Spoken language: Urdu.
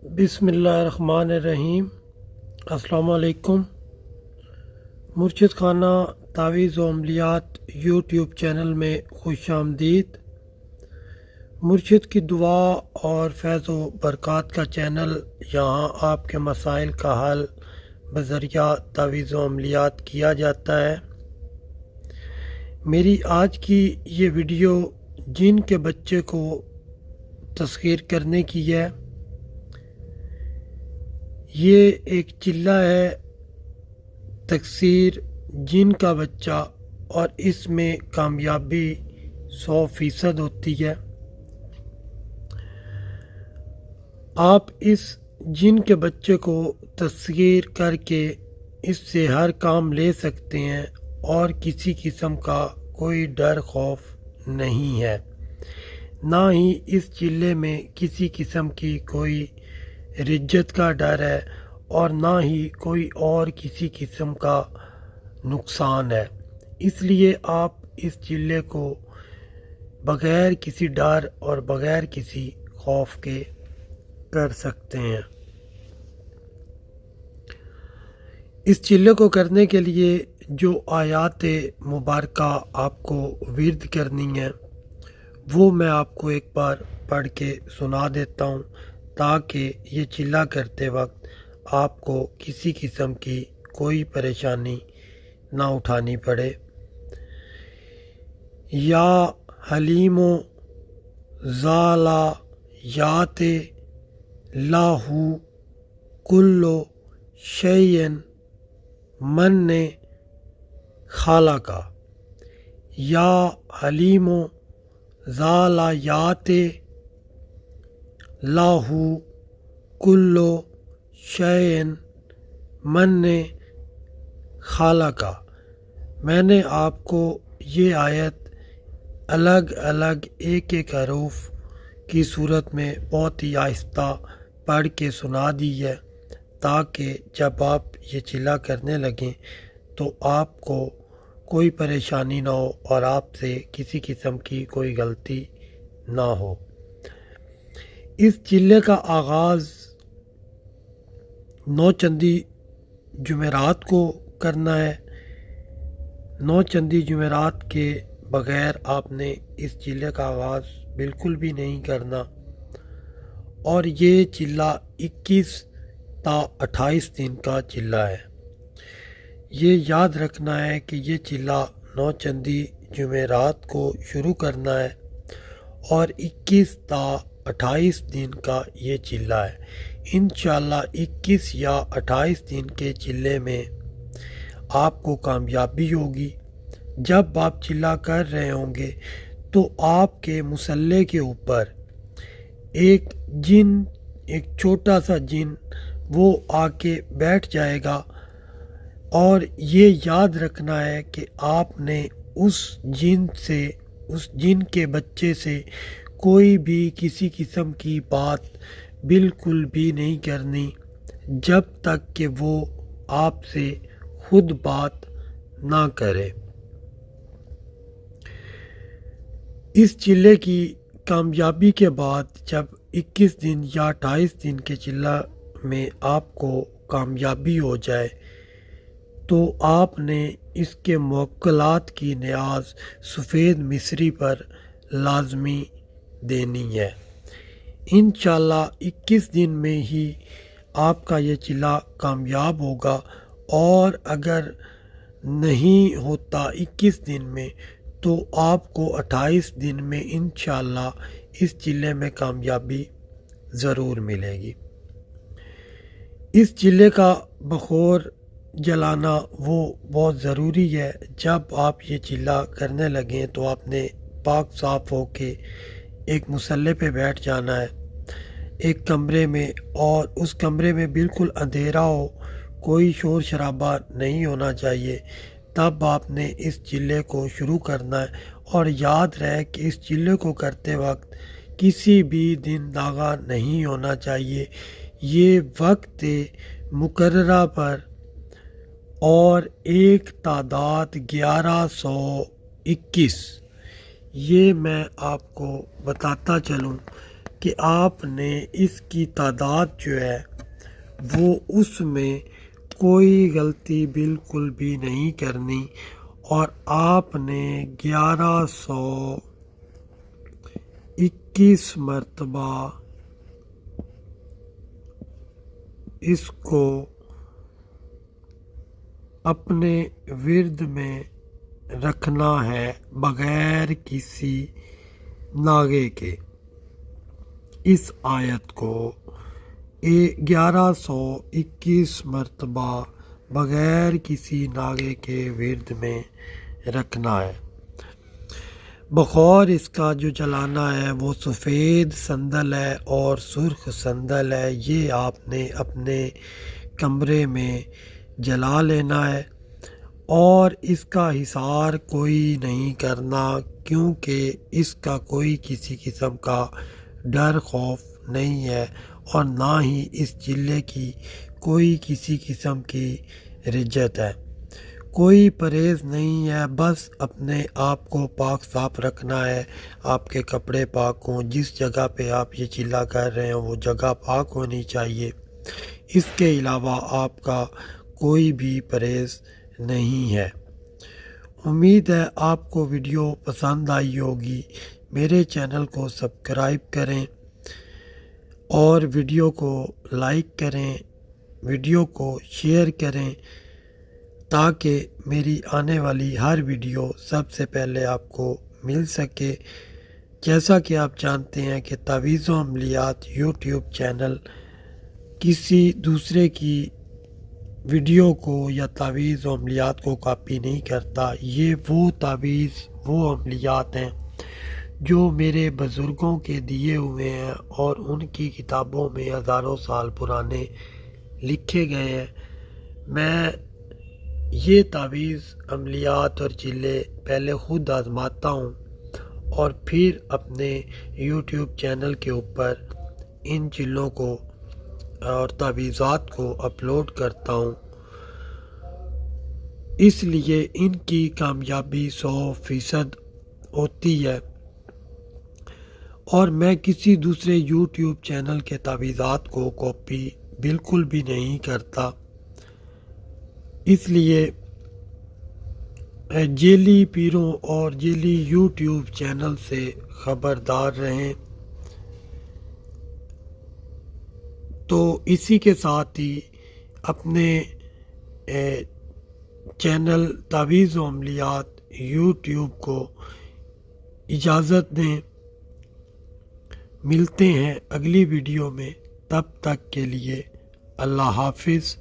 بسم اللہ الرحمن الرحیم۔ السلام علیکم۔ مرشد خانہ تعویذ و عملیات یوٹیوب چینل میں خوش آمدید۔ مرشد کی دعا اور فیض و برکات کا چینل، یہاں آپ کے مسائل کا حل بذریعہ تعویذ و عملیات کیا جاتا ہے۔ میری آج کی یہ ویڈیو جن کے بچے کو تسخیر کرنے کی ہے۔ یہ ایک چلہ ہے تکثیر جن کا بچہ، اور اس میں کامیابی 100% ہوتی ہے۔ آپ اس جن کے بچے کو تسخیر کر کے اس سے ہر کام لے سکتے ہیں، اور کسی قسم کا کوئی ڈر خوف نہیں ہے۔ نہ ہی اس چلے میں کسی قسم کی کوئی رجت کا ڈر ہے، اور نہ ہی کوئی اور کسی قسم کا نقصان ہے۔ اس لیے آپ اس چلے کو بغیر کسی ڈر اور بغیر کسی خوف کے کر سکتے ہیں۔ اس چلے کو کرنے کے لیے جو آیات مبارکہ آپ کو ورد کرنی ہے، وہ میں آپ کو ایک بار پڑھ کے سنا دیتا ہوں، تاکہ یہ چلہ کرتے وقت آپ کو کسی قسم کی کوئی پریشانی نہ اٹھانی پڑے۔ یا حلیم ذالا یات لاہو کلو شیئن من خالقہ۔ یا حلیم ذالا یات لاہو کلو شیئن من خالقہ۔ میں نے آپ کو یہ آیت الگ الگ ایک ایک حروف کی صورت میں بہت ہی آہستہ پڑھ کے سنا دی ہے، تاکہ جب آپ یہ چلہ کرنے لگیں تو آپ کو کوئی پریشانی نہ ہو اور آپ سے کسی قسم کی کوئی غلطی نہ ہو۔ اس چلے کا آغاز 9 چندی جمعرات کو کرنا ہے۔ 9 چندی جمعرات کے بغیر آپ نے اس چلے کا آغاز بالکل بھی نہیں کرنا، اور یہ چلہ 21 تا 28 دن کا چلہ ہے۔ یہ یاد رکھنا ہے کہ یہ چلہ 9 چندی جمعرات کو شروع کرنا ہے، اور 21 تا 28 دن کا یہ چلہ ہے۔ انشاءاللہ 21 یا 28 دن کے چلے میں آپ کو کامیابی ہوگی۔ جب آپ چلہ کر رہے ہوں گے تو آپ کے مصلے کے اوپر ایک جن، ایک چھوٹا سا جن، وہ آ کے بیٹھ جائے گا، اور یہ یاد رکھنا ہے کہ آپ نے اس جن سے، اس جن کے بچے سے کوئی بھی کسی قسم کی بات بالکل بھی نہیں کرنی، جب تک کہ وہ آپ سے خود بات نہ کرے۔ اس چلے کی کامیابی کے بعد جب 21 دن یا 28 دن کے چلہ میں آپ کو کامیابی ہو جائے، تو آپ نے اس کے موکلات کی نیاز سفید مصری پر لازمی دینی ہے۔ انشاءاللہ 21 دن میں ہی آپ کا یہ چلہ کامیاب ہوگا، اور اگر نہیں ہوتا 21 دن میں تو آپ کو 28 دن میں انشاءاللہ اس چلے میں کامیابی ضرور ملے گی۔ اس چلے کا بخور جلانا وہ بہت ضروری ہے۔ جب آپ یہ چلہ کرنے لگیں تو آپ نے پاک صاف ہو کے ایک مصلے پہ بیٹھ جانا ہے، ایک کمرے میں، اور اس کمرے میں بالکل اندھیرا ہو، کوئی شور شرابہ نہیں ہونا چاہیے۔ تب آپ نے اس چلے کو شروع کرنا ہے، اور یاد رہے کہ اس چلے کو کرتے وقت کسی بھی دن داغا نہیں ہونا چاہیے۔ یہ وقت مقررہ پر اور ایک تعداد 1121، یہ میں آپ کو بتاتا چلوں کہ آپ نے اس کی تعداد جو ہے وہ اس میں کوئی غلطی بالکل بھی نہیں کرنی، اور آپ نے 1121 مرتبہ اس کو اپنے ورد میں رکھنا ہے بغیر کسی ناغے کے۔ اس آیت کو 1121 مرتبہ بغیر کسی ناغے کے ورد میں رکھنا ہے۔ بخور اس کا جو جلانا ہے وہ سفید سندل ہے اور سرخ سندل ہے۔ یہ آپ نے اپنے کمرے میں جلا لینا ہے، اور اس کا حصار کوئی نہیں کرنا، کیونکہ اس کا کوئی کسی قسم کا ڈر خوف نہیں ہے، اور نہ ہی اس چلے کی کوئی کسی قسم کی رجت ہے۔ کوئی پرہیز نہیں ہے، بس اپنے آپ کو پاک صاف رکھنا ہے۔ آپ کے کپڑے پاک ہوں، جس جگہ پہ آپ یہ چلہ کر رہے ہیں وہ جگہ پاک ہونی چاہیے۔ اس کے علاوہ آپ کا کوئی بھی پرہیز نہیں ہے۔ امید ہے آپ کو ویڈیو پسند آئی ہوگی۔ میرے چینل کو سبسکرائب کریں اور ویڈیو کو لائک کریں، ویڈیو کو شیئر کریں، تاکہ میری آنے والی ہر ویڈیو سب سے پہلے آپ کو مل سکے۔ جیسا کہ آپ جانتے ہیں کہ تعویذ و عملیات یوٹیوب چینل کسی دوسرے کی ویڈیو کو یا تعویذ و عملیات کو کاپی نہیں کرتا۔ یہ وہ تعویذ وہ عملیات ہیں جو میرے بزرگوں کے دیے ہوئے ہیں، اور ان کی کتابوں میں ہزاروں سال پرانے لکھے گئے ہیں۔ میں یہ تعویذ عملیات اور چلے پہلے خود آزماتا ہوں، اور پھر اپنے یوٹیوب چینل کے اوپر ان چلوں کو اور تعویذات کو اپلوڈ کرتا ہوں۔ اس لیے ان کی کامیابی 100% ہوتی ہے، اور میں کسی دوسرے یوٹیوب چینل کے تعویذات کو کاپی بالکل بھی نہیں کرتا۔ اس لیے جیلی پیروں اور جیلی یوٹیوب چینل سے خبردار رہیں۔ تو اسی کے ساتھ ہی اپنے چینل تعویذ و عملیات یوٹیوب کو اجازت دیں۔ ملتے ہیں اگلی ویڈیو میں، تب تک کے لیے اللہ حافظ۔